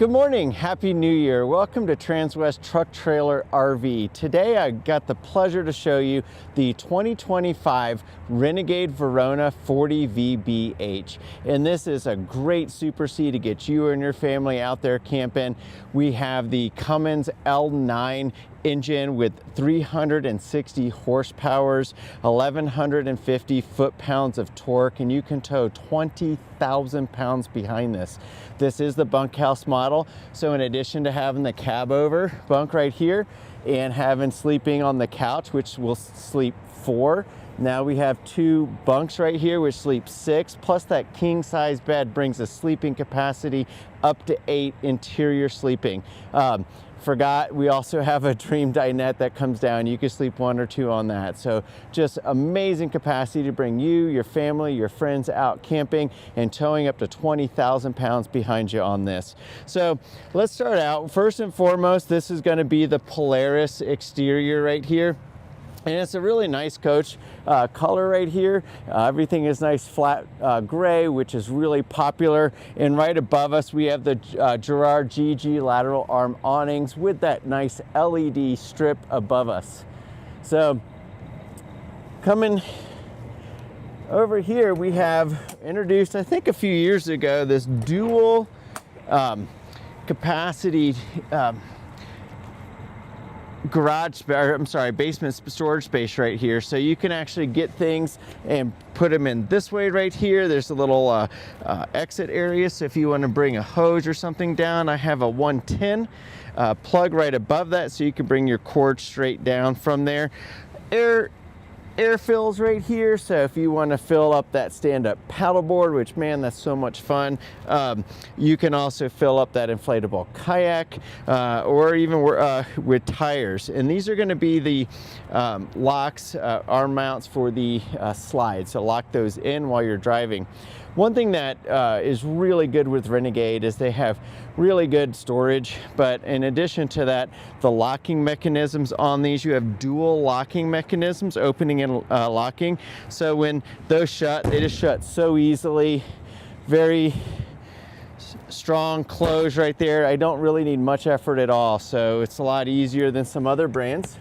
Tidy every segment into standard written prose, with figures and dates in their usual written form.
Good morning, Happy New Year. Welcome to Transwest Truck Trailer RV. Today I got the pleasure to show you the 2025 Renegade Verona 40 VBH. And this is a great Super C to get you and your family out there camping. We have the Cummins L9 engine with 360 horsepowers, 1,150 foot-pounds of torque, and you can tow 20,000 pounds behind this. This is the bunkhouse model, so in addition to having the cab over bunk right here and having sleeping on the couch, which will sleep 4, now we have 2 bunks right here, which sleep 6, plus that king size bed brings a sleeping capacity up to 8 interior sleeping. Forgot, we also have a dream dinette that comes down. You can sleep 1 or 2 on that. So just amazing capacity to bring you, your family, your friends out camping and towing up to 20,000 pounds behind you on this. So let's start out. First and foremost, this is gonna be the Polaris exterior right here. And it's a really nice coach color right here. Everything is nice flat gray, which is really popular. And right above us, we have the Girard GG lateral arm awnings with that nice LED strip above us. So coming over here, we have introduced, I think a few years ago, this dual capacity basement storage space right here. So you can actually get things and put them in this way right here. There's a little exit area. So if you want to bring a hose or something down, I have a 110 plug right above that. So you can bring your cord straight down from there. Air fills right here, so if you want to fill up that stand-up paddleboard, which man, that's so much fun, you can also fill up that inflatable kayak or even with tires. And these are going to be the locks, arm mounts for the slides, so lock those in while you're driving. One thing that is really good with Renegade is they have really good storage, but in addition to that, the locking mechanisms on these, you have dual locking mechanisms, opening and locking. So when those shut, they just shut so easily. Very strong close right there. I don't really need much effort at all, so it's a lot easier than some other brands.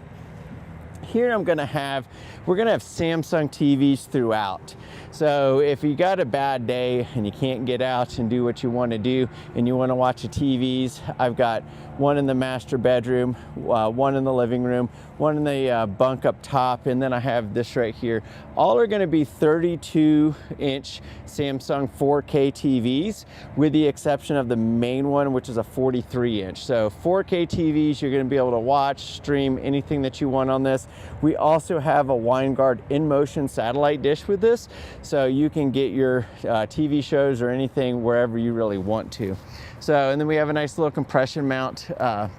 Here we're gonna have Samsung TVs throughout. So if you got a bad day and you can't get out and do what you want to do and you want to watch the TVs, I've got one in the master bedroom, one in the living room, one in the bunk up top, and then I have this right here. All are going to be 32-inch Samsung 4K TVs, with the exception of the main one, which is a 43-inch. So 4K TVs, you're going to be able to watch, stream anything that you want on this. We also have a Winegard in-motion satellite dish with this, so you can get your TV shows or anything wherever you really want to. So, and then we have a nice little compression mount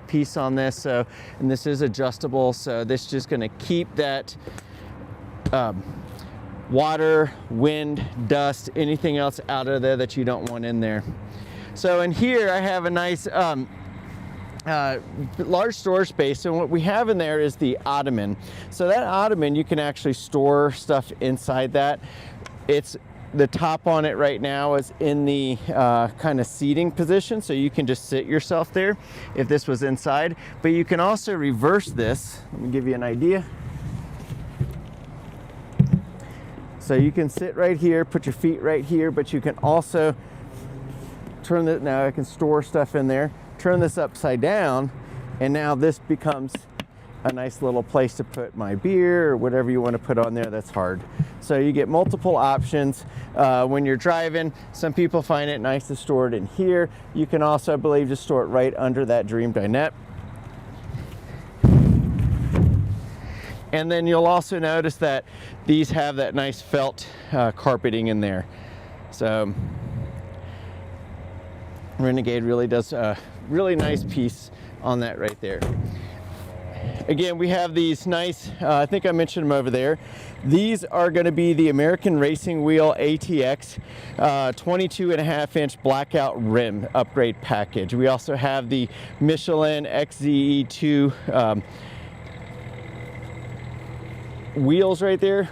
piece on this. So, and this is adjustable. So this is just going to keep that water, wind, dust, anything else out of there that you don't want in there. So in here I have a nice large storage space, and what we have in there is the ottoman. So that ottoman, you can actually store stuff inside that. It's the top on it right now is in the kind of seating position, so you can just sit yourself there if this was inside. But you can also reverse this. Let me give you an idea. So you can sit right here, put your feet right here, but you can also turn it. Now I can store stuff in there. Turn this upside down, and now this becomes a nice little place to put my beer or whatever you want to put on there that's hard. So you get multiple options when you're driving. Some people find it nice to store it in here. You can also, I believe, just store it right under that dream dinette. And then you'll also notice that these have that nice felt carpeting in there. So Renegade really does a really nice piece on that right there. Again, we have these nice, I think I mentioned them over there. These are going to be the American Racing Wheel ATX 22.5-inch blackout rim upgrade package. We also have the Michelin XZE2 wheels right there.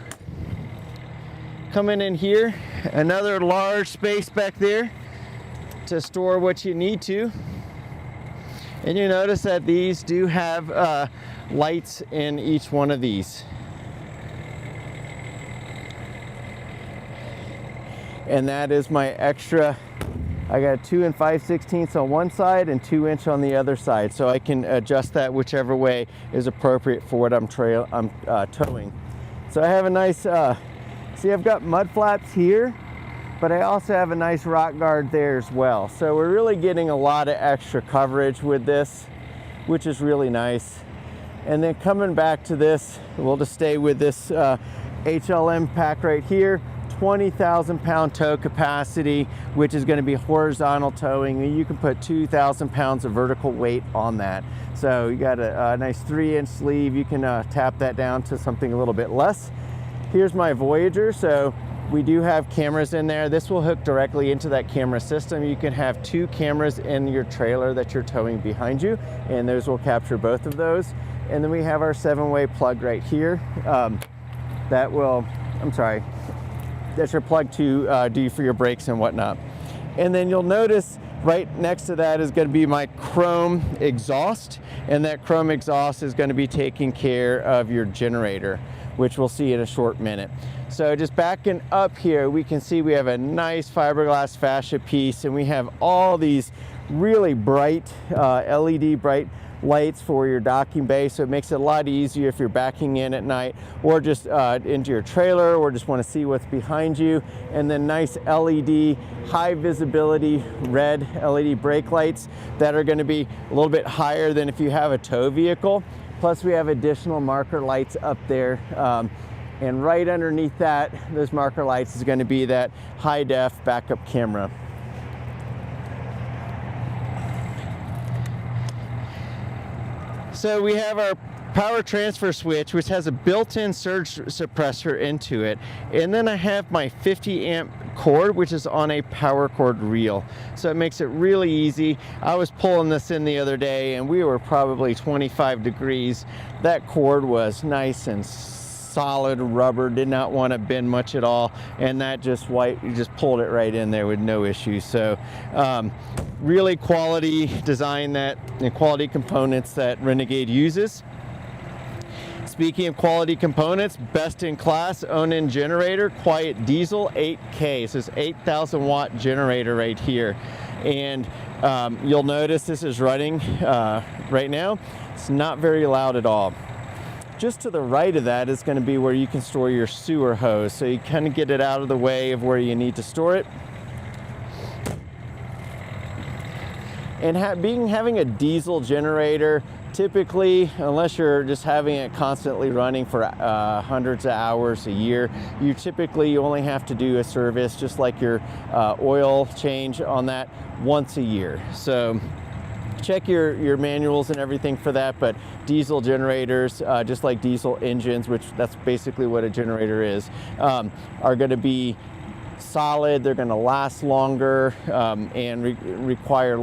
Coming in here, another large space back there to store what you need to. And you notice that these do have lights in each one of these. And that is my extra. I got 2 5/16 on one side and 2-inch on the other side, so I can adjust that whichever way is appropriate for what I'm towing. So I have a nice, see, I've got mud flaps here, but I also have a nice rock guard there as well. So we're really getting a lot of extra coverage with this, which is really nice. And then coming back to this, we'll just stay with this HLM pack right here. 20,000 pound tow capacity, which is going to be horizontal towing, and you can put 2,000 pounds of vertical weight on that. So you got a nice 3-inch sleeve. You can tap that down to something a little bit less. Here's my Voyager. So we do have cameras in there. This will hook directly into that camera system. You can have 2 cameras in your trailer that you're towing behind you, and those will capture both of those. And then we have our 7-way plug right here. That's your plug to do for your brakes and whatnot. And then you'll notice right next to that is going to be my chrome exhaust, and that chrome exhaust is going to be taking care of your generator, which we'll see in a short minute. So just backing up here, we can see we have a nice fiberglass fascia piece, and we have all these really bright LED bright lights for your docking bay, so it makes it a lot easier if you're backing in at night or just into your trailer or just want to see what's behind you. And then nice LED high visibility red LED brake lights that are going to be a little bit higher than if you have a tow vehicle. Plus we have additional marker lights up there, and right underneath that, those marker lights, is going to be that high def backup camera. So we have our power transfer switch, which has a built-in surge suppressor into it. And then I have my 50 amp cord, which is on a power cord reel. So it makes it really easy. I was pulling this in the other day and we were probably 25 degrees. That cord was nice and solid rubber, did not want to bend much at all, and that you just pulled it right in there with no issues. So really quality design and quality components that Renegade uses. Speaking of quality components, best in class Onan generator, quiet diesel 8K. So it's 8,000 watt generator right here. And you'll notice this is running right now. It's not very loud at all. Just to the right of that is going to be where you can store your sewer hose. So you kind of get it out of the way of where you need to store it. And having a diesel generator, typically, unless you're just having it constantly running for hundreds of hours a year, you typically only have to do a service, just like your oil change on that, once a year. So check your manuals and everything for that, but diesel generators, just like diesel engines, which that's basically what a generator is, are going to be solid. They're going to last longer and require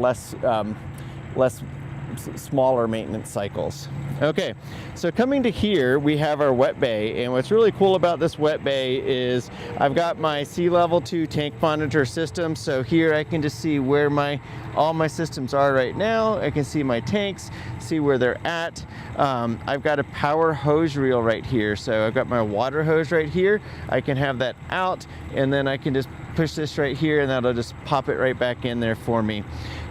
smaller maintenance cycles. Okay, so coming to here, we have our wet bay, and what's really cool about this wet bay is I've got my sea level 2 tank monitor system. So here I can just see where all my systems are right now. I can see my tanks, see where they're at. I've got a power hose reel right here. So I've got my water hose right here. I can have that out, and then I can just push this right here, and that'll just pop it right back in there for me.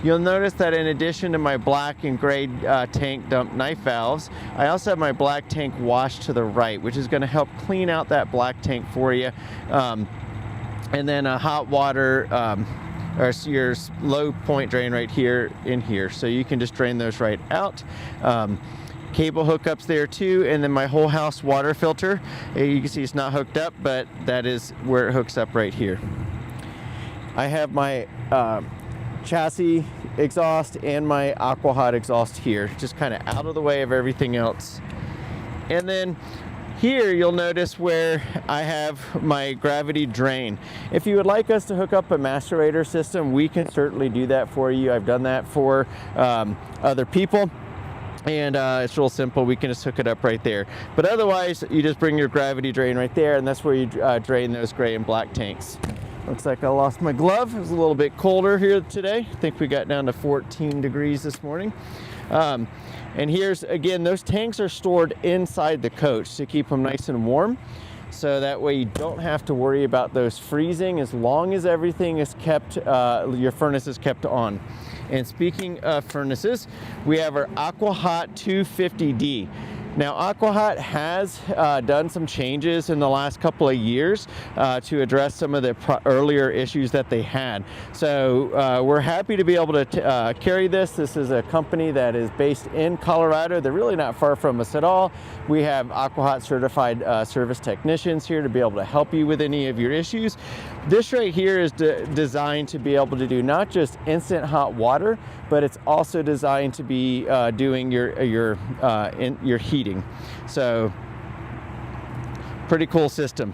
You'll notice that in addition to my black and gray tank dump knife valves, I also have my black tank wash to the right, which is going to help clean out that black tank for you. And then a hot water or your low point drain right here in here. So you can just drain those right out. Cable hookups there too, and then my whole house water filter. You can see it's not hooked up, but that is where it hooks up right here. I have my chassis exhaust and my aqua hot exhaust here, just kind of out of the way of everything else. And then here you'll notice where I have my gravity drain. If you would like us to hook up a macerator system, we can certainly do that for you. I've done that for other people. And it's real simple. We can just hook it up right there. But otherwise, you just bring your gravity drain right there, and that's where you drain those gray and black tanks. Looks like I lost my glove. It was a little bit colder here today. I think we got down to 14 degrees this morning. And here's, again, those tanks are stored inside the coach to keep them nice and warm. So that way you don't have to worry about those freezing as long as everything is kept, your furnace is kept on. And speaking of furnaces, we have our AquaHot 250D. Now, AquaHot has done some changes in the last couple of years to address some of the earlier issues that they had. So we're happy to be able to carry this. This is a company that is based in Colorado. They're really not far from us at all. We have AquaHot certified service technicians here to be able to help you with any of your issues. This right here is designed to be able to do not just instant hot water, but it's also designed to be doing your heating. So pretty cool system.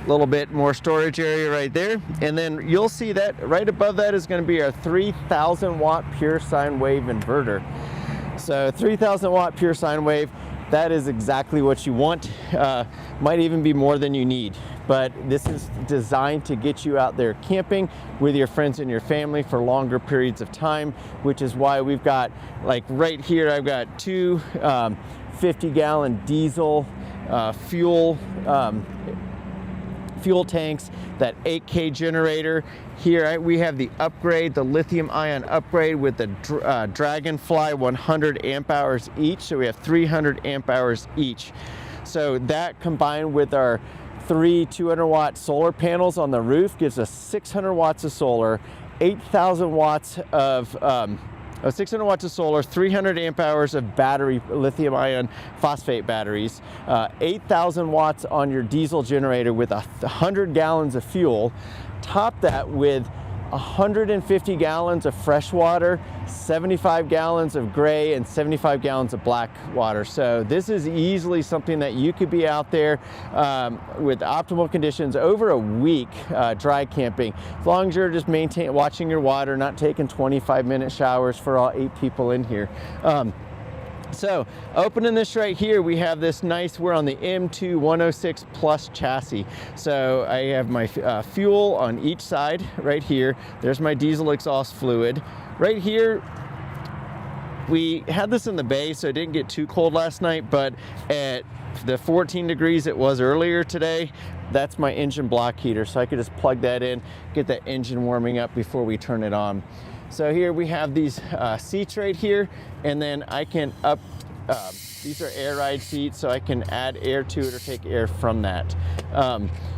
A little bit more storage area right there, and then you'll see that right above that is going to be our 3,000 watt pure sine wave inverter. So 3,000 watt pure sine wave, that is exactly what you want. Might even be more than you need, but this is designed to get you out there camping with your friends and your family for longer periods of time, which is why we've got, like right here, I've got two 50-gallon diesel fuel tanks, that 8K generator. Here we have the upgrade, the lithium ion upgrade with the Dragonfly 100 amp hours each. So we have 300 amp hours each. So that combined with our 3 200-watt solar panels on the roof gives us 600 watts of solar, 8,000 watts of 600 watts of solar, 300 amp hours of battery, lithium ion phosphate batteries, 8,000 watts on your diesel generator with 100 gallons of fuel. Top that with 150 gallons of fresh water, 75 gallons of gray, and 75 gallons of black water. So this is easily something that you could be out there with optimal conditions over a week dry camping, as long as you're just watching your water, not taking 25-minute showers for all 8 people in here. So opening this right here, we have this nice, we're on the M2 106 Plus chassis. So I have my fuel on each side right here. There's my diesel exhaust fluid. Right here, we had this in the bay, so it didn't get too cold last night, but at the 14 degrees it was earlier today, that's my engine block heater. So I could just plug that in, get that engine warming up before we turn it on. So here we have these seats right here, and then I can these are air ride seats, so I can add air to it or take air from that.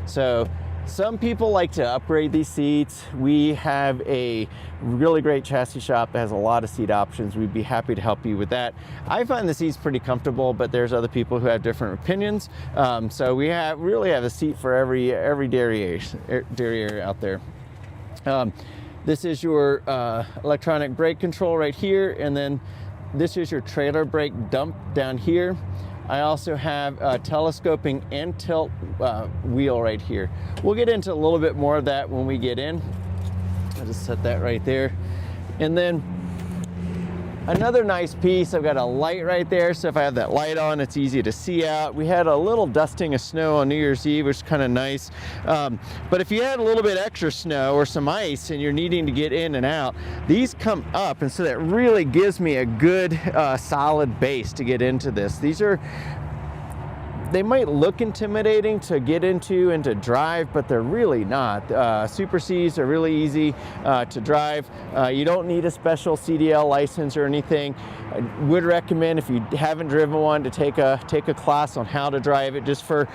So some people like to upgrade these seats. We have a really great chassis shop that has a lot of seat options. We'd be happy to help you with that. I find the seats pretty comfortable, but there's other people who have different opinions. So we really have a seat for every dairy area out there. This is your electronic brake control right here, and then this is your trailer brake dump down here. I also have a telescoping and tilt wheel right here. We'll get into a little bit more of that when we get in. I'll just set that right there. And then another nice piece, I've got a light right there, so if I have that light on, it's easy to see out. We had a little dusting of snow on New Year's Eve, which is kind of nice. But if you had a little bit extra snow or some ice and you're needing to get in and out, these come up, and so that really gives me a good solid base to get into this. They might look intimidating to get into and to drive, but they're really not. Super Cs are really easy to drive. You don't need a special CDL license or anything. I would recommend, if you haven't driven one, to take a class on how to drive it, just for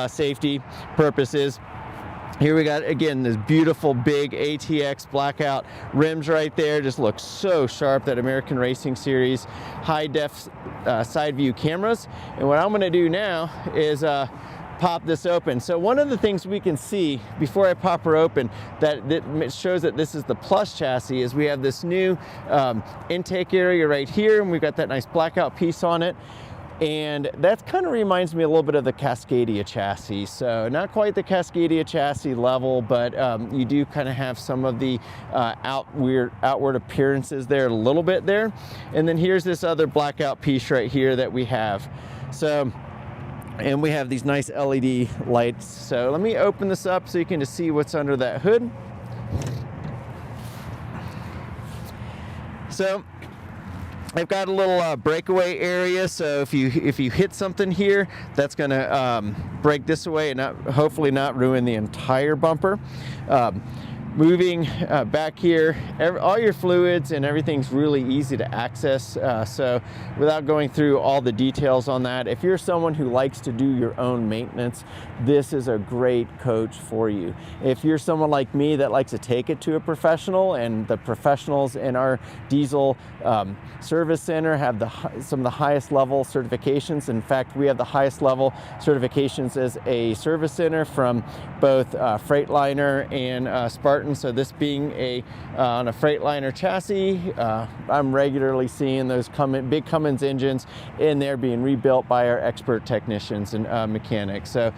safety purposes. Here we got, again, this beautiful big ATX blackout rims right there. Just looks so sharp, that American Racing Series high def side view cameras. And what I'm going to do now is pop this open. So one of the things we can see before I pop her open that shows that this is the Plus chassis is we have this new intake area right here, and we've got that nice blackout piece on it. And that kind of reminds me a little bit of the Cascadia chassis. So not quite the Cascadia chassis level, but you do kind of have some of the outward appearances there a little bit there. And then here's this other blackout piece right here that we have. So, and we have these nice LED lights. So let me open this up so you can just see what's under that hood. So I've got a little breakaway area, so if you hit something here, that's going to break this away and hopefully not ruin the entire bumper. Moving back here, all your fluids and everything's really easy to access, so without going through all the details on that, if you're someone who likes to do your own maintenance, this is a great coach for you. If you're someone like me that likes to take it to a professional, and the professionals in our diesel service center have some of the highest level certifications. In fact, we have the highest level certifications as a service center from both Freightliner and Spartan. So this being on a Freightliner chassis, I'm regularly seeing those big Cummins engines in there being rebuilt by our expert technicians and mechanics. So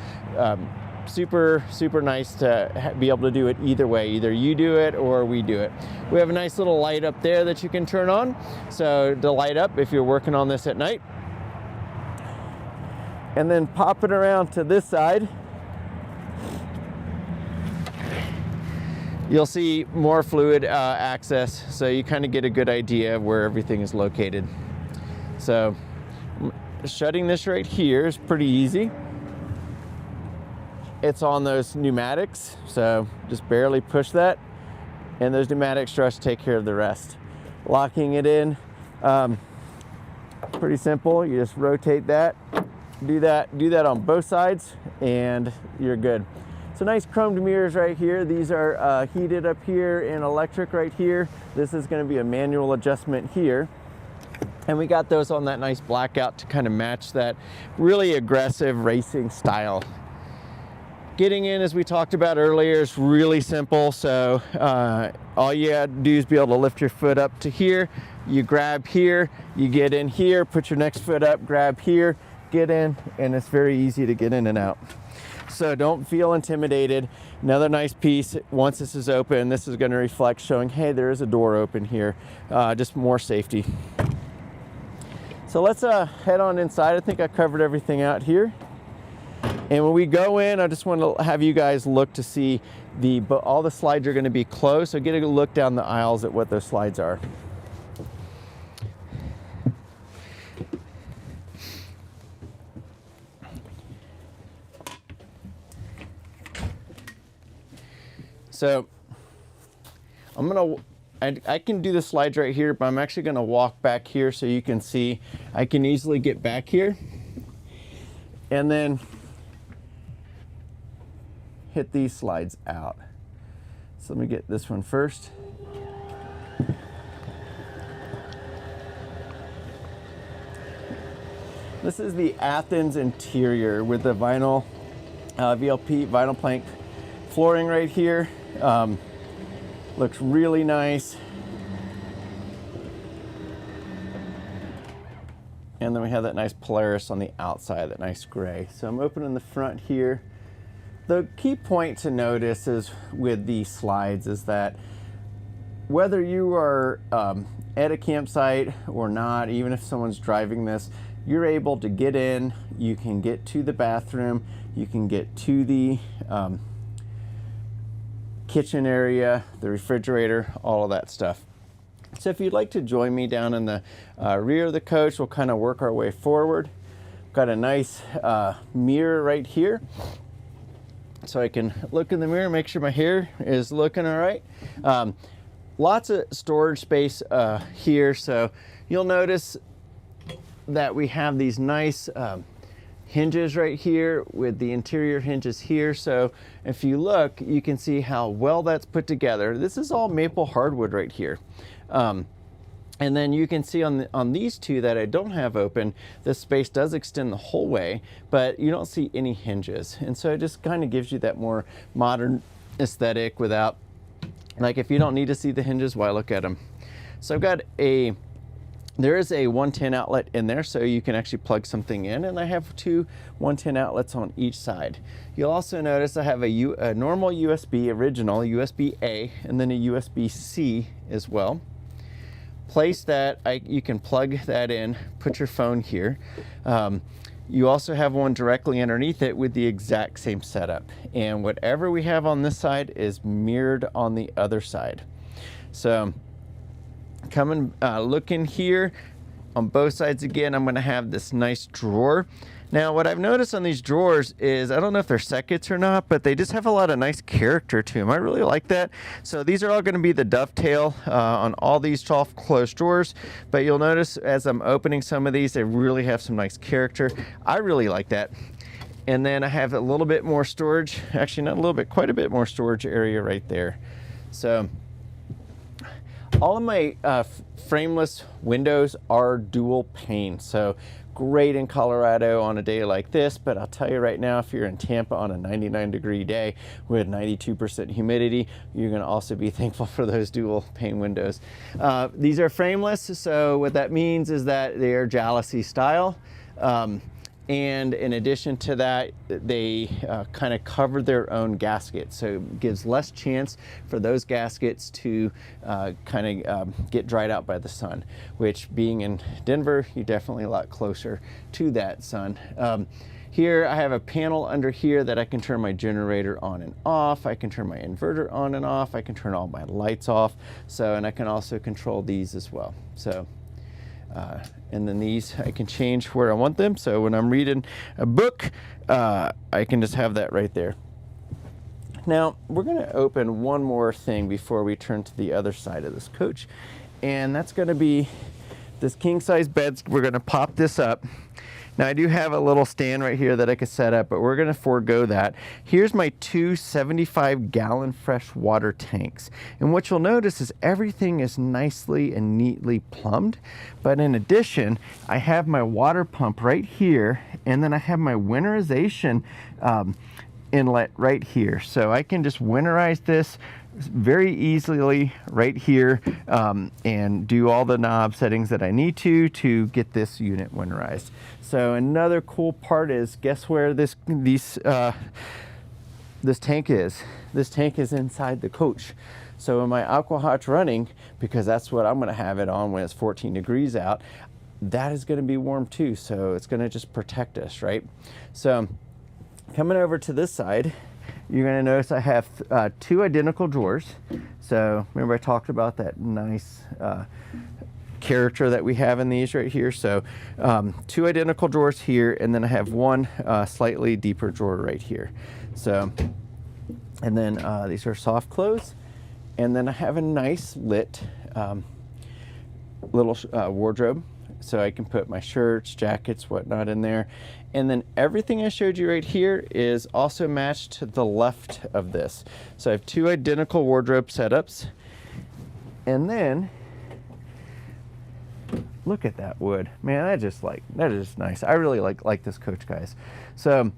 super nice to be able to do it either way. Either you do it or we do it. We have a nice little light up there that you can turn on, so to light up if you're working on this at night. And then popping around to this side, you'll see more fluid access, so you kind of get a good idea of where everything is located. So shutting this right here is pretty easy. It's on those pneumatics, so just barely push that, and those pneumatic struts take care of the rest. Locking it in, pretty simple. You just rotate that, do that on both sides, and you're good. So nice chromed mirrors right here. These are heated up here and electric right here. This is going to be a manual adjustment here. And we got those on that nice blackout to kind of match that really aggressive racing style. Getting in, as we talked about earlier, is really simple. So all you got to do is be able to lift your foot up to here. You grab here, you get in here, put your next foot up, grab here, get in, and it's very easy to get in and out. So don't feel intimidated. Another nice piece, once this is open, this is going to reflect showing, hey, there is a door open here, just more safety. So let's head on inside. I think I covered everything out here. And when we go in, I just want to have you guys look to see all the slides are going to be closed, so get a look down the aisles at what those slides are. So I can do the slides right here, but I'm actually going to walk back here so you can see. I can easily get back here and then hit these slides out. So let me get this one first. This is the Athens interior with the vinyl VLP vinyl plank flooring right here. Looks really nice. And then we have that nice Polaris on the outside, that nice gray. So I'm opening the front here. The key point to notice is with these slides is that whether you are at a campsite or not, even if someone's driving this, you're able to get in, you can get to the bathroom, you can get to the kitchen area, the refrigerator, all of that stuff. So if you'd like to join me down in the rear of the coach, we'll kind of work our way forward. Got a nice mirror right here, so I can look in the mirror, make sure my hair is looking all right. Lots of storage space here, so you'll notice that we have these nice hinges right here with the interior hinges here. So if you look, you can see how well that's put together. This is all maple hardwood right here. And then you can see on these two that I don't have open, this space does extend the whole way, but you don't see any hinges. And so it just kind of gives you that more modern aesthetic without, like, if you don't need to see the hinges, why look at them? So I've got there is a 110 outlet in there, so you can actually plug something in, and I have two 110 outlets on each side. You'll also notice I have a normal USB, original USB-A, and then a USB-C as well. Place that, you can plug that in, put your phone here. You also have one directly underneath it with the exact same setup. And whatever we have on this side is mirrored on the other side. So look in here on both sides again, I'm going to have this nice drawer. Now, what I've noticed on these drawers is, I don't know if they're seconds or not, but they just have a lot of nice character to them. I really like that. So these are all going to be the dovetail on all these soft closed drawers. But you'll notice as I'm opening some of these, they really have some nice character. I really like that. And then I have a little bit more storage, actually not a little bit, quite a bit more storage area right there. So all of my frameless windows are dual pane. So great in Colorado on a day like this, but I'll tell you right now, if you're in Tampa on a 99-degree day with 92% humidity, you're going to also be thankful for those dual pane windows. These are frameless, so what that means is that they are jalousie style. And in addition to that, they kind of cover their own gaskets, so it gives less chance for those gaskets to get dried out by the sun, which being in Denver, you're definitely a lot closer to that sun. Here I have a panel under here that I can turn my generator on and off. I can turn my inverter on and off. I can turn all my lights off. And I can also control these as well. And then these I can change where I want them. So when I'm reading a book, I can just have that right there. Now we're going to open one more thing before we turn to the other side of this coach. And that's going to be this king size bed. We're going to pop this up. Now I do have a little stand right here that I could set up, but we're going to forego that. Here's my two 75-gallon fresh water tanks. And what you'll notice is everything is nicely and neatly plumbed. But in addition, I have my water pump right here, and then I have my winterization inlet right here. So I can just winterize this very easily right here and do all the knob settings that I need to get this unit winterized. So another cool part is, guess where this tank is? This tank is inside the coach. So when my aquahot's running, because that's what I'm going to have it on when it's 14 degrees out, that is going to be warm too. So it's going to just protect us, right? So coming over to this side, you're going to notice I have two identical drawers. So remember I talked about that nice character that we have in these right here. So two identical drawers here, and then I have one slightly deeper drawer right here. So, and then these are soft close, and then I have a nice lit little wardrobe. So I can put my shirts, jackets, whatnot in there. And then everything I showed you right here is also matched to the left of this. So I have two identical wardrobe setups. And then, look at that wood. Man, that is nice. I really like this coach, guys. So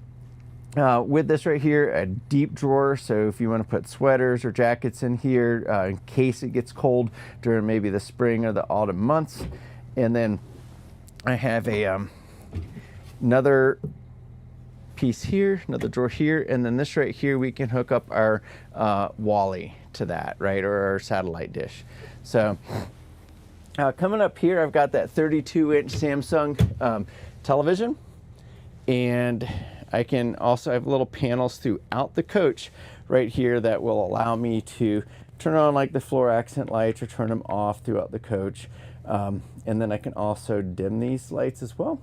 with this right here, a deep drawer. So if you want to put sweaters or jackets in here, in case it gets cold during maybe the spring or the autumn months. And then I have a another piece here, another drawer here, and then this right here, we can hook up our Wally to that, right, or our satellite dish. So coming up here, I've got that 32-inch Samsung television, and I can also have little panels throughout the coach right here that will allow me to turn on like the floor accent lights or turn them off throughout the coach. And then I can also dim these lights as well.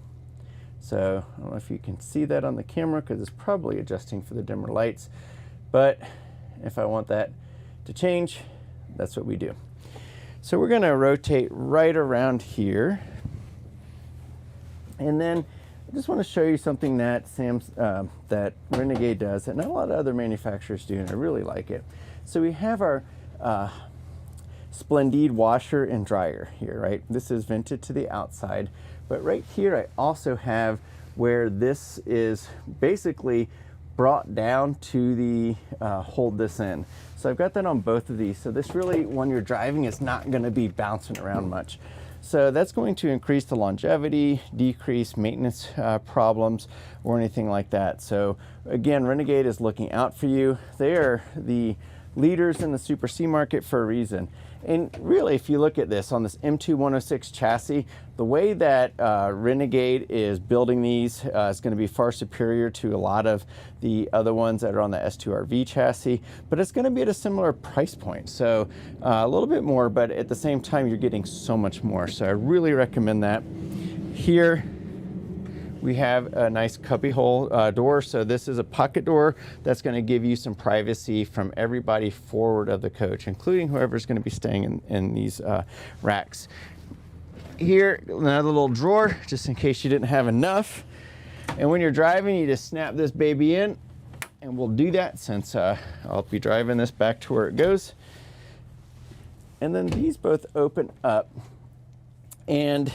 So I don't know if you can see that on the camera because it's probably adjusting for the dimmer lights. But if I want that to change, that's what we do. So we're going to rotate right around here. And then I just want to show you something that that Renegade does that not a lot of other manufacturers do, and I really like it. So we have our Splendide washer and dryer here, right? This is vented to the outside, but right here I also have where this is basically brought down to the hold this in. So I've got that on both of these. So this really, when you're driving, is not going to be bouncing around much. So that's going to increase the longevity, decrease maintenance problems, or anything like that. So again, Renegade is looking out for you. They are the leaders in the Super C market for a reason. And really, if you look at this on this M2 106 chassis, the way that Renegade is building these is going to be far superior to a lot of the other ones that are on the S2RV chassis, but it's going to be at a similar price point. So a little bit more, but at the same time, you're getting so much more. So I really recommend that. Here, we have a nice cubby hole door. So this is a pocket door that's going to give you some privacy from everybody forward of the coach, including whoever's going to be staying in these racks. Here, another little drawer, just in case you didn't have enough. And when you're driving, you just snap this baby in, and we'll do that since I'll be driving this back to where it goes. And then these both open up, and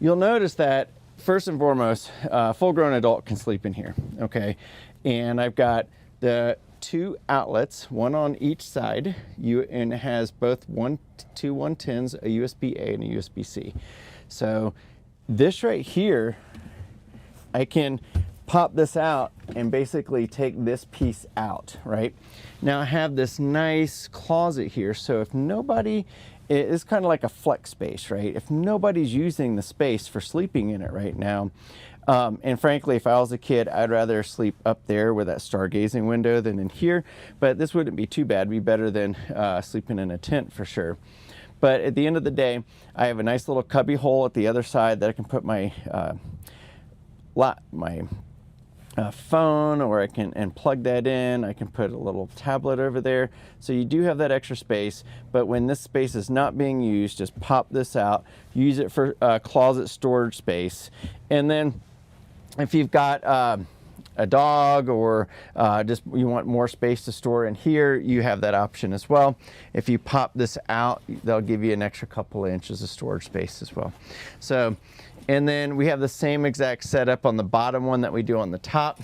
you'll notice that first and foremost, full-grown adult can sleep in here, okay? And I've got the 2 outlets, one on each side, and it has both two 110s, a USB-A and a USB-C. So this right here, I can pop this out and basically take this piece out, right? Now I have this nice closet here, so if nobody, it's kind of like a flex space, right? If nobody's using the space for sleeping in it right now, and frankly, if I was a kid, I'd rather sleep up there with that stargazing window than in here, but this wouldn't be too bad. It'd be better than sleeping in a tent for sure. But at the end of the day, I have a nice little cubby hole at the other side that I can put my phone, or I can plug that in. I can put a little tablet over there. So you do have that extra space, but when this space is not being used, just pop this out, use it for closet storage space. And then if you've got a dog, or just you want more space to store in here, you have that option as well. If you pop this out, they'll give you an extra couple of inches of storage space as well. So, and then we have the same exact setup on the bottom one that we do on the top.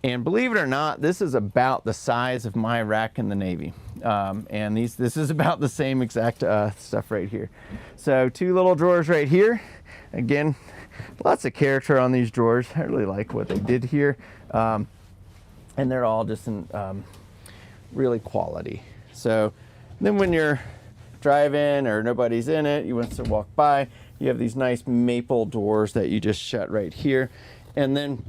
And believe it or not, this is about the size of my rack in the Navy. And this is about the same exact stuff right here. So 2 little drawers right here. Again, lots of character on these drawers. I really like what they did here. And they're all just in really quality. So then when you're driving or nobody's in it, you want to walk by, you have these nice maple doors that you just shut right here. And then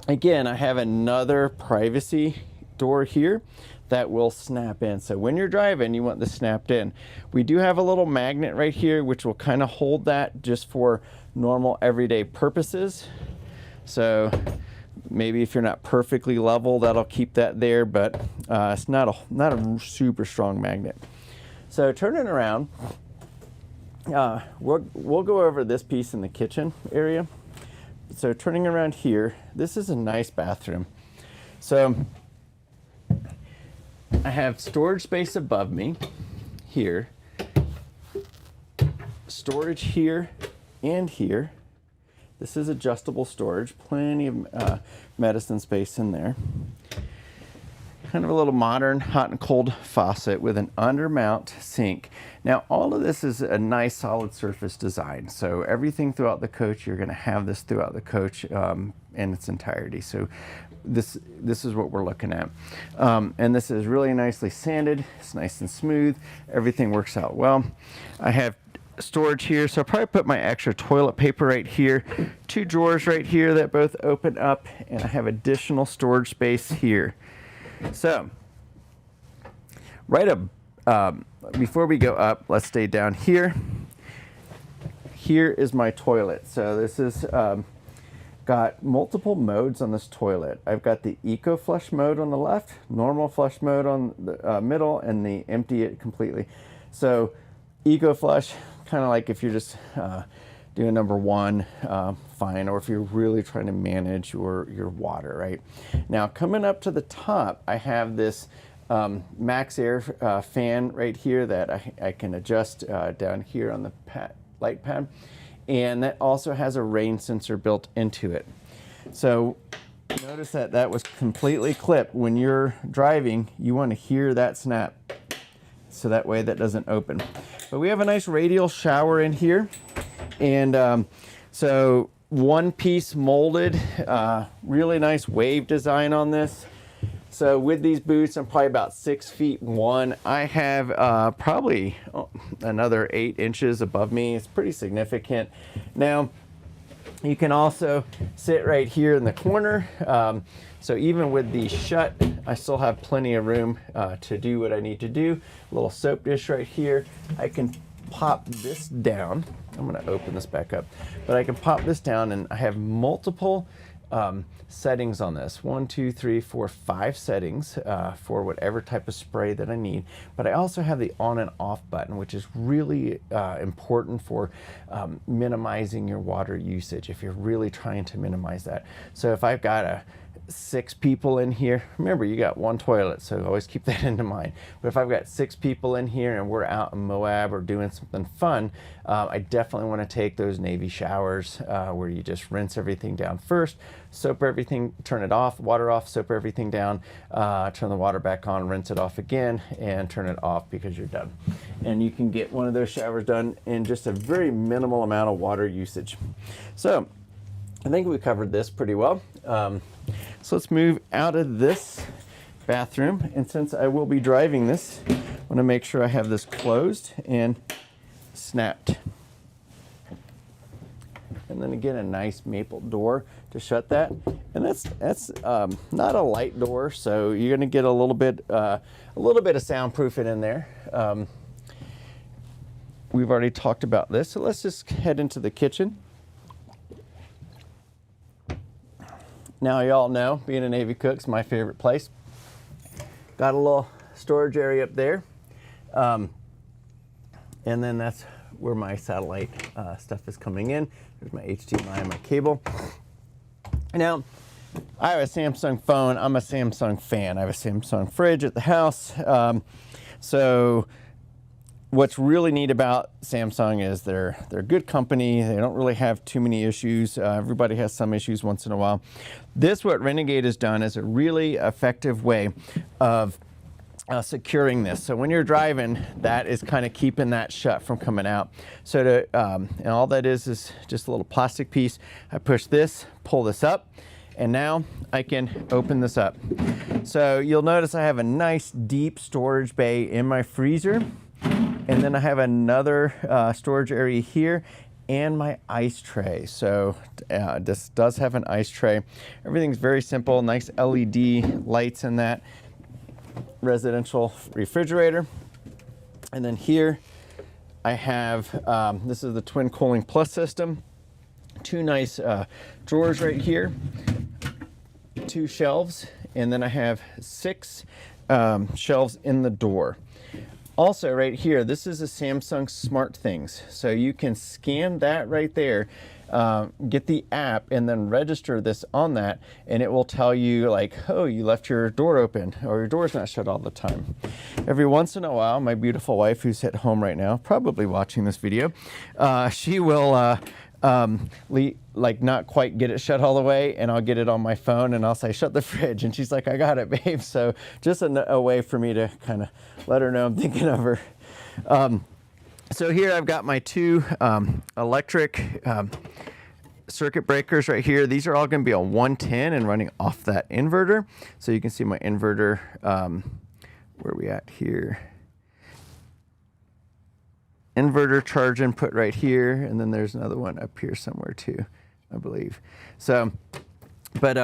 again, I have another privacy door here that will snap in. So when you're driving, you want this snapped in. We do have a little magnet right here, which will kind of hold that just for normal everyday purposes. So maybe if you're not perfectly level, that'll keep that there, but it's not a super strong magnet. So turning around, we'll go over this piece in the kitchen area. So turning around here, this is a nice bathroom. So I have storage space above me here, storage here and here. This is adjustable storage, plenty of medicine space in there. Kind of a little modern hot and cold faucet with an undermount sink. Now all of this is a nice solid surface design. So everything throughout the coach, you're gonna have this throughout the coach in its entirety. So this is what we're looking at. And this is really nicely sanded. It's nice and smooth. Everything works out well. I have storage here, so I'll probably put my extra toilet paper right here. 2 drawers right here that both open up, and I have additional storage space here. So, right up, before we go up, let's stay down here. Here is my toilet. So this is got multiple modes on this toilet. I've got the Eco Flush mode on the left, normal flush mode on the middle, and the empty it completely. So Eco Flush, kind of like if you're just doing number 1, fine, or if you're really trying to manage your water, right? Now coming up to the top, I have this Max Air fan right here that I can adjust down here on the light pad, and that also has a rain sensor built into it. So notice that was completely clipped. When you're driving, you want to hear that snap, so that way that doesn't open. But we have a nice radial shower in here, and so 1-piece molded, really nice wave design on this. So with these boots, I'm probably about 6'1". I have probably another 8 inches above me. It's pretty significant. Now, you can also sit right here in the corner. So even with the shut, I still have plenty of room to do what I need to do. A little soap dish right here. I can pop this down. I'm gonna open this back up, but I can pop this down and I have multiple settings on this. 1, 2, 3, 4, 5 settings for whatever type of spray that I need. But I also have the on and off button, which is really important for minimizing your water usage if you're really trying to minimize that. So if I've got 6 people in here, remember you got 1 toilet, so always keep that into mind. But if I've got 6 people in here and we're out in Moab or doing something fun, I definitely want to take those Navy showers where you just rinse everything down first, soap everything, turn it off, water off, soap everything down, turn the water back on, rinse it off again, and turn it off because you're done. And you can get one of those showers done in just a very minimal amount of water usage. So I think we covered this pretty well. So let's move out of this bathroom, and since I will be driving this, I want to make sure I have this closed and snapped. And then again, a nice maple door to shut that. And that's not a light door, so you're going to get a little bit of soundproofing in there. We've already talked about this, so let's just head into the kitchen. Now y'all know, being a Navy cook's my favorite place. Got a little storage area up there. And then that's where my satellite stuff is coming in. There's my HDMI and my cable. Now, I have a Samsung phone. I'm a Samsung fan. I have a Samsung fridge at the house. So what's really neat about Samsung is they're a good company. They don't really have too many issues. Everybody has some issues once in a while. This, what Renegade has done, is a really effective way of securing this. So when you're driving, that is kind of keeping that shut from coming out. So and all that is just a little plastic piece. I push this, pull this up, and now I can open this up. So you'll notice I have a nice deep storage bay in my freezer. And then I have another storage area here and my ice tray. So this does have an ice tray. Everything's very simple, nice LED lights in that. Residential refrigerator. And then here I have, this is the Twin Cooling Plus system. 2 nice drawers right here, 2 shelves, and then I have 6 shelves in the door. Also right here, this is a Samsung Smart Things. So you can scan that right there, get the app, and then register this on that, and it will tell you like, oh, you left your door open, or your door's not shut all the time. Every once in a while, my beautiful wife, who's at home right now, probably watching this video, she will like not quite get it shut all the way, and I'll get it on my phone and I'll say, shut the fridge, and she's like, I got it, babe. So just a way for me to kind of let her know I'm thinking of her. So here I've got my 2 electric circuit breakers right here. These are all going to be on 110 and running off that inverter. So you can see my inverter, where are we at here? Inverter charge input right here, and then there's another one up here somewhere too, I believe. So, but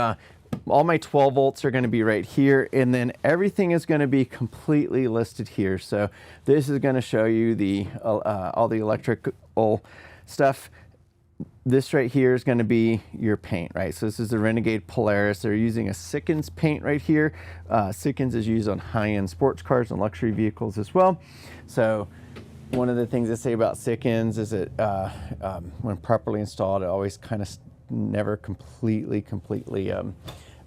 all my 12 volts are going to be right here, and then everything is going to be completely listed here. So this is going to show you the all the electrical stuff. This right here is going to be your paint, right? So this is the Renegade Polaris. They're using a Sikkens paint right here. Sikkens is used on high-end sports cars and luxury vehicles as well. So one of the things they say about Sikkens is that when properly installed, it always kind of never completely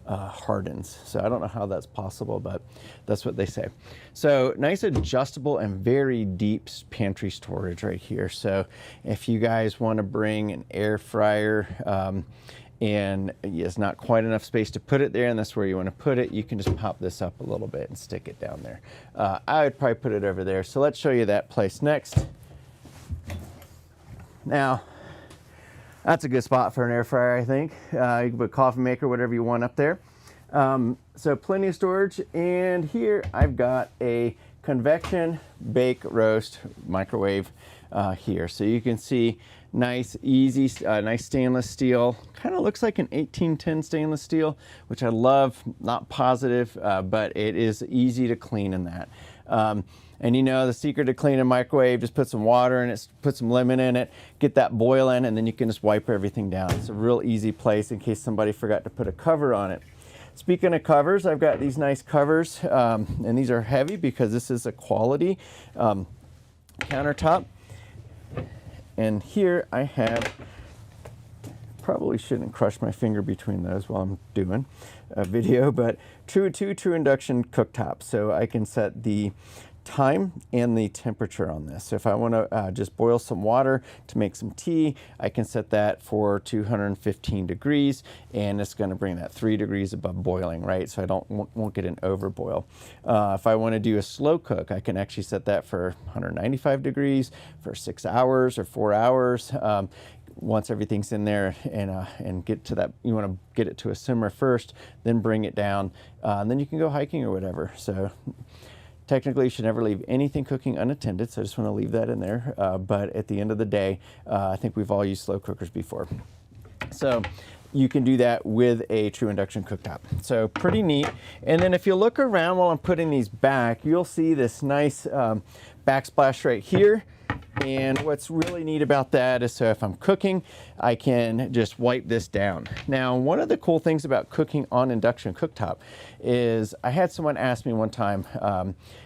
hardens. So I don't know how that's possible, but that's what they say. So nice adjustable and very deep pantry storage right here. So if you guys want to bring an air fryer and it's not quite enough space to put it there, and that's where you want to put it, you can just pop this up a little bit and stick it down there. I would probably put it over there. So let's show you that place next. Now, that's a good spot for an air fryer, I think. You can put a coffee maker, whatever you want up there. So plenty of storage. And here I've got a convection bake roast microwave here. So you can see nice, easy, nice stainless steel. Kind of looks like an 1810 stainless steel, which I love. Not positive, but it is easy to clean in that. And you know, the secret to clean a microwave, just put some water in it, put some lemon in it, get that boiling, and then you can just wipe everything down. It's a real easy place in case somebody forgot to put a cover on it. Speaking of covers, I've got these nice covers, and these are heavy because this is a quality countertop. And here I have, probably shouldn't crush my finger between those while I'm doing a video, but true induction cooktop. So I can set the time and the temperature on this. So if I want to just boil some water to make some tea, I can set that for 215 degrees, and it's going to bring that 3 degrees above boiling, right? So I won't get an overboil. If I want to do a slow cook, I can actually set that for 195 degrees for 6 hours or 4 hours. Once everything's in there, and get to that, you want to get it to a simmer first, then bring it down, and then you can go hiking or whatever. So technically, you should never leave anything cooking unattended, so I just want to leave that in there. But at the end of the day, I think we've all used slow cookers before. So you can do that with a true induction cooktop. So pretty neat. And then if you look around while I'm putting these back, you'll see this nice backsplash right here. And what's really neat about that is, so if I'm cooking, I can just wipe this down. Now, one of the cool things about cooking on induction cooktop is I had someone ask me one time,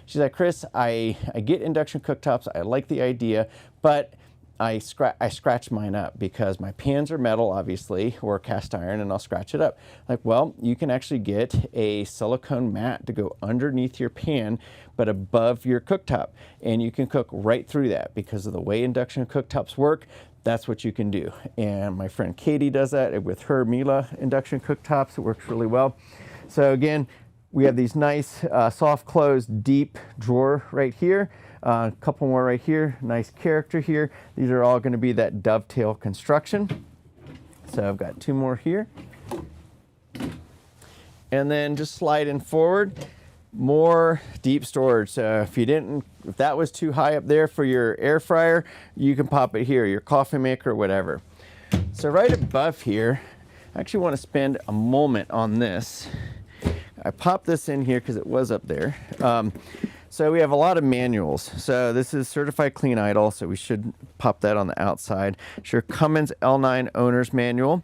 she's like, Chris, I get induction cooktops, I like the idea, but I scratch mine up because my pans are metal, obviously, or cast iron, and I'll scratch it up. Like, well, you can actually get a silicone mat to go underneath your pan, but above your cooktop, and you can cook right through that because of the way induction cooktops work. That's what you can do. And my friend Katie does that with her Miele induction cooktops. It works really well. So again, we have these nice soft close deep drawer right here. A couple more right here, nice character here. These are all going to be that dovetail construction. So I've got 2 more here. And then just sliding forward, more deep storage. So if that was too high up there for your air fryer, you can pop it here, your coffee maker, whatever. So right above here, I actually want to spend a moment on this. I popped this in here because it was up there. So we have a lot of manuals. So this is certified clean idle, so we should pop that on the outside. It's your Cummins L9 owner's manual.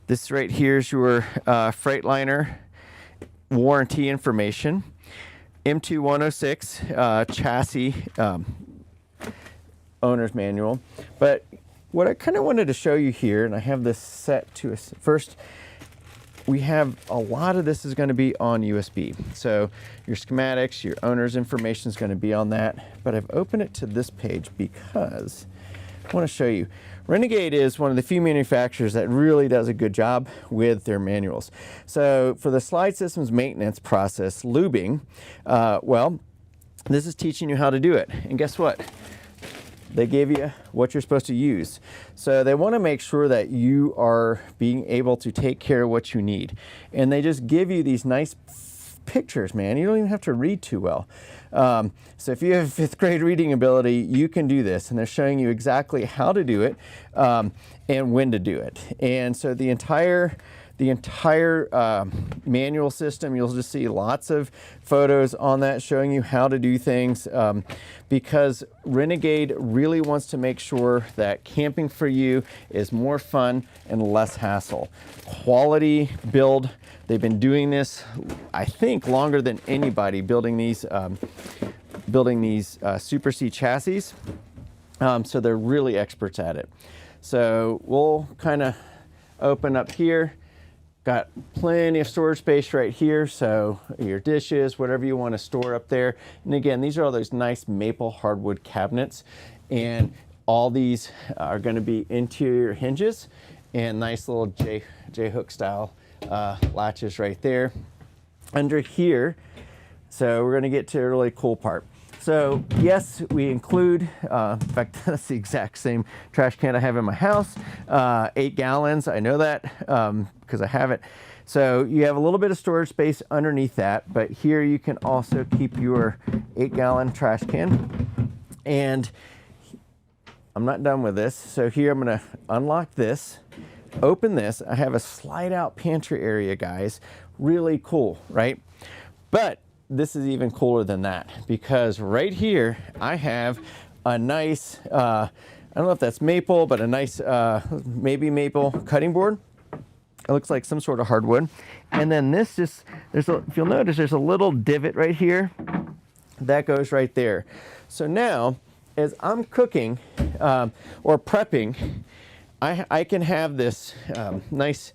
This right here is your Freightliner warranty information. M2 106 chassis owner's manual. But what I kind of wanted to show you here, and I have this set to us first, we have a lot of this is going to be on USB. So your schematics, your owner's information is going to be on that. But I've opened it to this page because I want to show you. Renegade is one of the few manufacturers that really does a good job with their manuals. So for the slide systems maintenance process, lubing, well, this is teaching you how to do it. And guess what? They give you what you're supposed to use. So they want to make sure that you are being able to take care of what you need. And they just give you these nice pictures, man. You don't even have to read too well. So if you have 5th grade reading ability, you can do this. And they're showing you exactly how to do it and when to do it. And so the entire manual system, you'll just see lots of photos on that showing you how to do things, because Renegade really wants to make sure that camping for you is more fun and less hassle. Quality build. They've been doing this, I think, longer than anybody, building these Super C chassis. So they're really experts at it. So we'll kind of open up here. Got plenty of storage space right here, so your dishes, whatever you want to store up there. And again, these are all those nice maple hardwood cabinets, and all these are going to be interior hinges and nice little J-hook style latches right there. Under here, so we're going to get to a really cool part. So yes, we include, in fact, that's the exact same trash can I have in my house, 8 gallons. I know that because I have it. So you have a little bit of storage space underneath that, but here you can also keep your 8-gallon trash can. And I'm not done with this. So here I'm gonna unlock this, open this. I have a slide out pantry area, guys. Really cool, right? But this is even cooler than that, because right here I have a nice, I don't know if that's maple, but a nice, maybe maple cutting board. It looks like some sort of hardwood. And then this just, if you'll notice, there's a little divot right here that goes right there. So now, as I'm cooking or prepping, I can have this nice,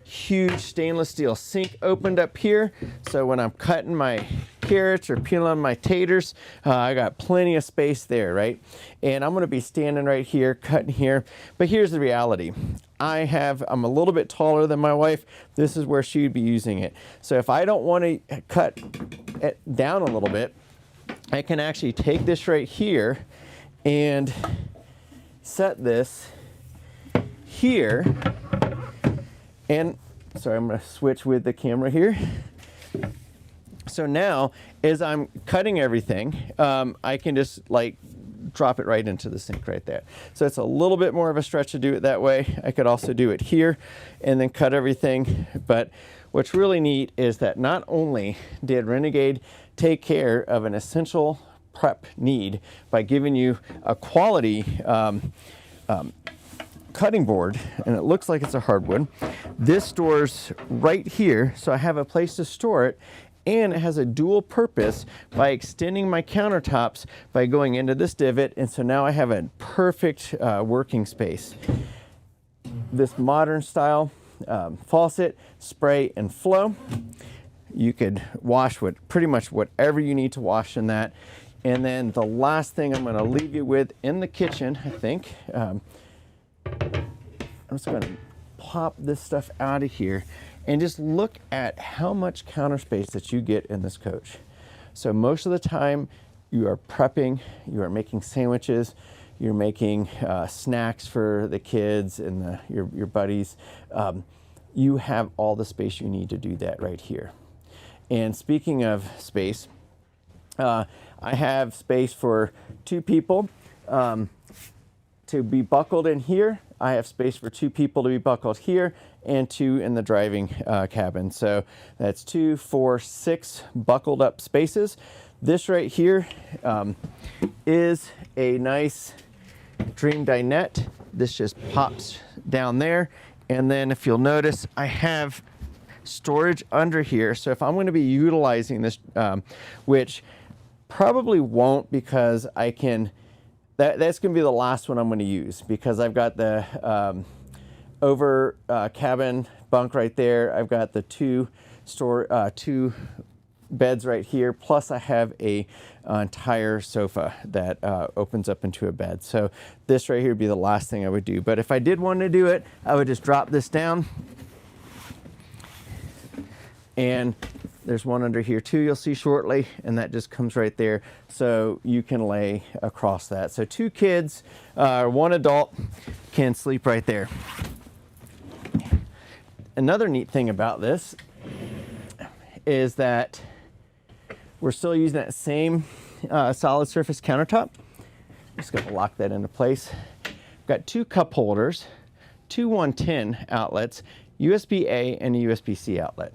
huge stainless steel sink opened up here. So when I'm cutting my carrots or peeling my taters, I got plenty of space there, right? And I'm gonna be standing right here, cutting here. But here's the reality. I'm a little bit taller than my wife. This is where she would be using it. So if I don't want to cut it down a little bit, I can actually take this right here and set this here. And sorry, I'm going to switch with the camera here. So now, as I'm cutting everything, I can just like drop it right into the sink right there. So it's a little bit more of a stretch to do it that way. I could also do it here and then cut everything. But what's really neat is that not only did Renegade take care of an essential prep need by giving you a quality cutting board, and it looks like it's a hardwood. This stores right here, so I have a place to store it, and it has a dual purpose by extending my countertops by going into this divot, and so now I have a perfect working space. This modern style faucet, spray and flow. You could wash pretty much whatever you need to wash in that. And then the last thing I'm going to leave you with in the kitchen, I think, I'm just going to pop this stuff out of here and just look at how much counter space that you get in this coach. So most of the time you are prepping, you are making sandwiches, you're making snacks for the kids and your buddies. You have all the space you need to do that right here. And speaking of space, I have space for 2 people to be buckled in here. I have space for 2 people to be buckled here and 2 in the driving cabin. So that's 2, 4, 6 buckled up spaces. This right here is a nice Dream dinette. This just pops down there. And then if you'll notice, I have storage under here. So if I'm going to be utilizing this, which probably won't, because I can, that's going to be the last one I'm going to use, because I've got the over cabin bunk right there. I've got the 2 beds right here. Plus I have a entire sofa that opens up into a bed. So this right here would be the last thing I would do. But if I did want to do it, I would just drop this down. And there's one under here too, you'll see shortly, and that just comes right there. So you can lay across that. So 2 kids, 1 adult can sleep right there. Another neat thing about this is that we're still using that same solid surface countertop. I'm just gonna lock that into place. Got 2 cup holders, 2 110 outlets, USB-A and a USB-C outlet.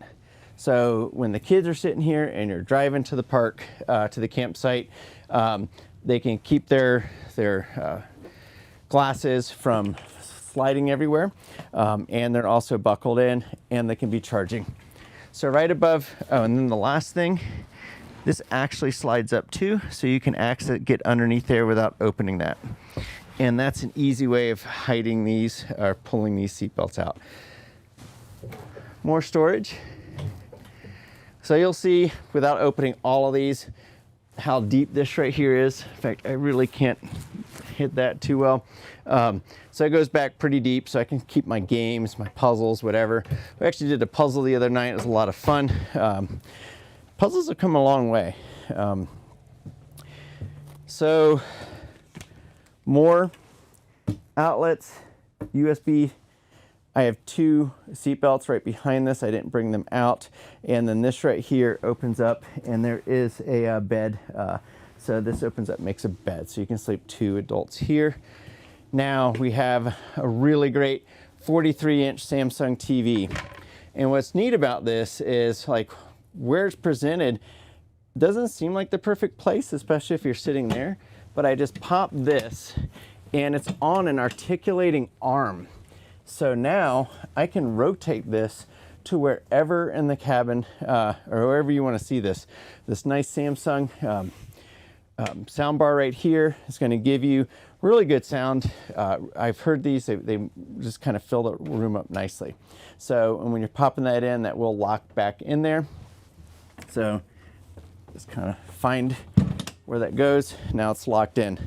So when the kids are sitting here and you're driving to the park, to the campsite, they can keep their glasses from sliding everywhere, and they're also buckled in, and they can be charging. So right above, oh, and then the last thing, this actually slides up too, so you can get underneath there without opening that. And that's an easy way of hiding these or pulling these seat belts out. More storage. So you'll see, without opening all of these, how deep this right here is. In fact, I really can't hit that too well. So it goes back pretty deep, so I can keep my games, my puzzles, whatever. We actually did a puzzle the other night. It was a lot of fun. Puzzles have come a long way. So more outlets, USB I have 2 seat belts right behind this. I didn't bring them out. And then this right here opens up, and there is a bed. So this opens up, makes a bed. So you can sleep 2 adults here. Now we have a really great 43-inch Samsung TV. And what's neat about this is, like, where it's presented doesn't seem like the perfect place, especially if you're sitting there. But I just pop this, and it's on an articulating arm. So now I can rotate this to wherever in the cabin, or wherever you want to see this. This nice Samsung sound bar right here is going to give you really good sound. I've heard these, they just kind of fill the room up nicely. So, and when you're popping that in, that will lock back in there. So just kind of find where that goes. Now it's locked in.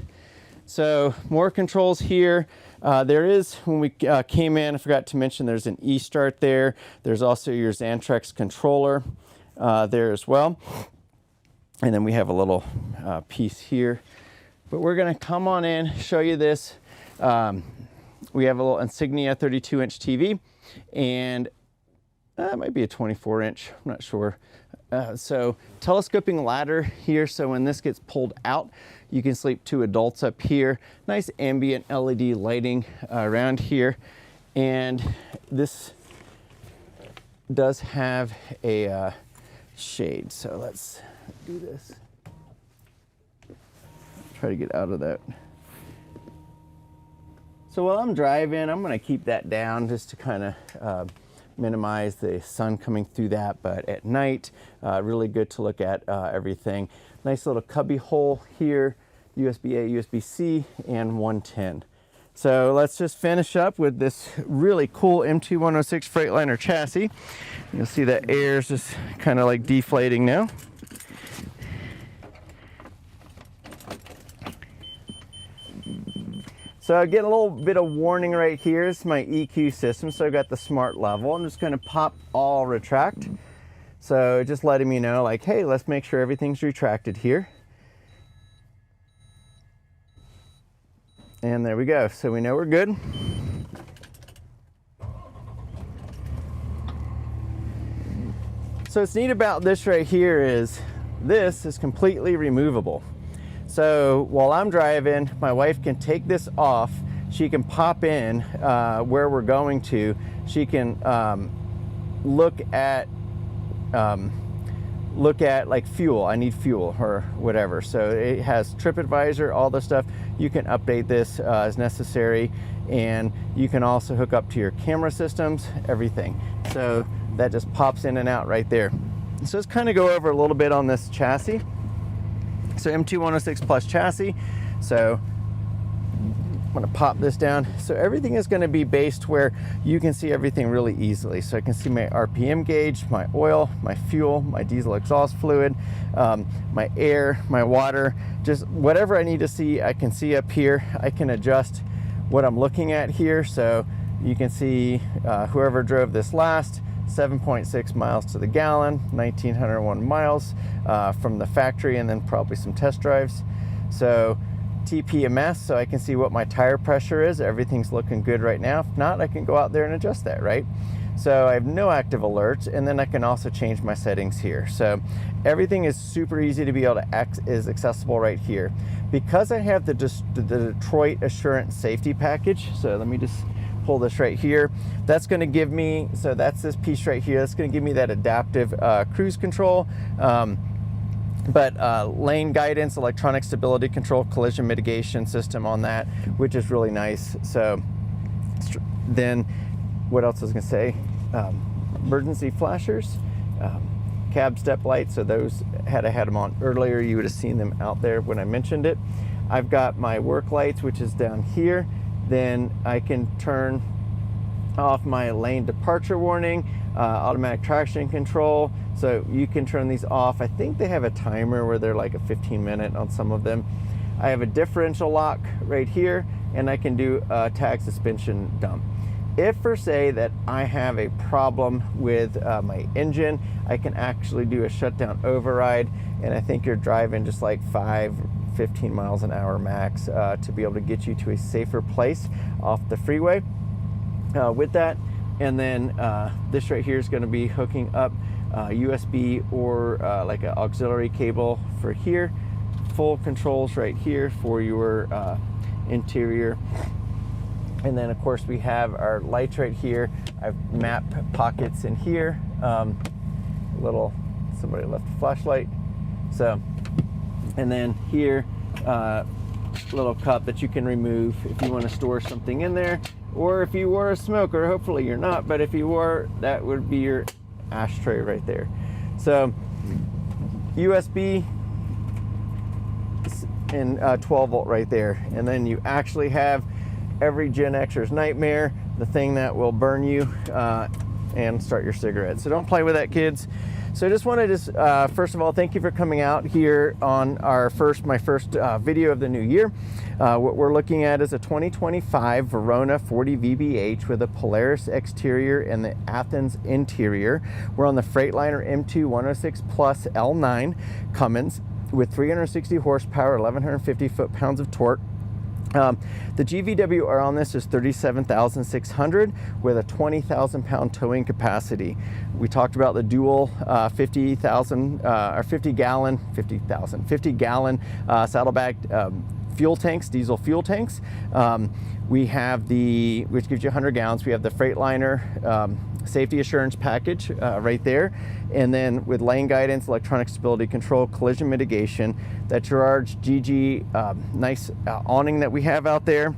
So more controls here. There is, when we came in, I forgot to mention there's an E-start there. There's also your Xantrex controller there as well. And then we have a little piece here. But we're gonna come on in, show you this. We have a little Insignia 32-inch TV, and it might be a 24-inch, I'm not sure. So telescoping ladder here, so when this gets pulled out, you can sleep 2 adults up here. Nice ambient LED lighting around here. And this does have a shade, so let's do this. Try to get out of that. So while I'm driving, I'm gonna keep that down just to kind of minimize the sun coming through that, but at night, really good to look at everything. Nice little cubby hole here, USB-A, USB-C, and 110. So let's just finish up with this really cool M2 106 Freightliner chassis. You'll see that air is just kind of like deflating now. So I get a little bit of warning right here. It's my EQ system, so I got the smart level. I'm just gonna pop all retract. So just letting me know, like, hey, let's make sure everything's retracted here. And there we go, so we know we're good. So what's neat about this right here is this is completely removable. So while I'm driving, my wife can take this off. She can pop in where we're going to. She can look at like fuel. I need fuel or whatever. So it has TripAdvisor, all the stuff. You can update this as necessary, and you can also hook up to your camera systems, everything. So that just pops in and out right there. So let's kind of go over a little bit on this chassis. So M2 106 Plus chassis. So I'm gonna pop this down. So everything is gonna be based where you can see everything really easily. So I can see my RPM gauge, my oil, my fuel, my diesel exhaust fluid, my air, my water, just whatever I need to see, I can see up here. I can adjust what I'm looking at here. So you can see whoever drove this last, 7.6 miles to the gallon, 1,901 miles from the factory, and then probably some test drives. So TPMS, so I can see what my tire pressure is. Everything's looking good right now. If not, I can go out there and adjust that, right? So I have no active alerts, and then I can also change my settings here. So everything is super easy to be able to is accessible right here. Because I have the Detroit Assurance Safety Package, so let me just pull this right here. That's going to give me, so that's this piece right here. That's going to give me that adaptive cruise control, lane guidance, electronic stability control, collision mitigation system on that, which is really nice. So then what else was I going to say? Emergency flashers, cab step lights. So those, had I had them on earlier, you would have seen them out there when I mentioned it. I've got my work lights, which is down here. Then I can turn off my lane departure warning, automatic traction control. So you can turn these off. I think they have a timer where they're like a 15-minute on some of them. I have a differential lock right here, and I can do a tag suspension dump. If for say that I have a problem with my engine, I can actually do a shutdown override, and I think you're driving just like 15 miles an hour max to be able to get you to a safer place off the freeway. With that, And then this right here is going to be hooking up USB or like an auxiliary cable for here. Full controls right here for your interior. And then of course we have our lights right here. I've mapped pockets in here. Somebody left a flashlight. So, and then here, little cup that you can remove if you want to store something in there, or if you were a smoker. Hopefully you're not, but if you were, that would be your ashtray right there. So USB and 12 volt right there. And then you actually have every Gen Xer's nightmare, the thing that will burn you and start your cigarette. So don't play with that, kids. So I just wanted to, first of all, thank you for coming out here on my first video of the new year. What we're looking at is a 2025 Verona 40 VBH with a Polaris exterior and the Athens interior. We're on the Freightliner M2 106 Plus L9 Cummins with 360 horsepower, 1,150 foot-pounds of torque. The GVWR on this is 37,600 with a 20,000 pound towing capacity. We talked about the dual 50 gallon saddlebag fuel tanks, diesel fuel tanks. We have which gives you 100 gallons. We have the Freightliner safety assurance package right there. And then with lane guidance, electronic stability control, collision mitigation, that Gerard's GG nice awning that we have out there.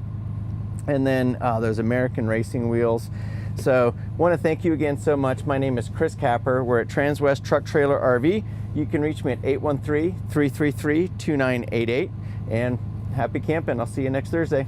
And then those American racing wheels. So want to thank you again so much. My name is Chris Capper. We're at Transwest Truck Trailer RV. You can reach me at 813-333-2988. And happy camping. I'll see you next Thursday.